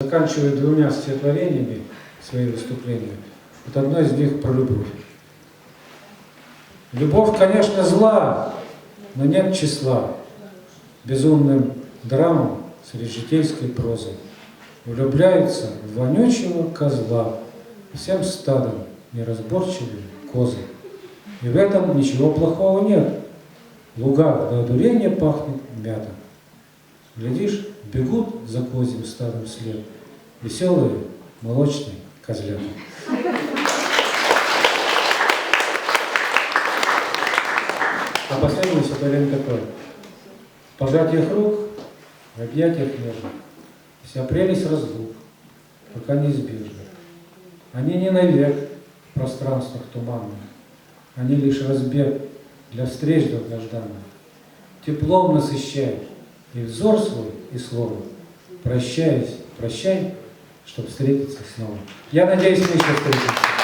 Заканчиваю двумя стихотворениями свои выступления. Вот одно из них про любовь. Любовь, конечно, зла, но нет числа безумным драмам среди житейской прозы. Влюбляются в вонючего козла всем стадом неразборчивые козы. И в этом ничего плохого нет. Луга до одурения пахнет мятом. Глядишь, бегут за козьим стадом вслед веселые молочные козлята. А последнее стихотворение такое. В пожатиях рук, в объятиях нежных, вся прелесть разлук, пока неизбежна. Они не навек в пространствах туманных, они лишь разбег для встреч долгожданных. Теплом насыщают и взор свой, и слово. Прощаясь, прощай, чтоб встретиться снова. Я надеюсь, мы еще встретимся.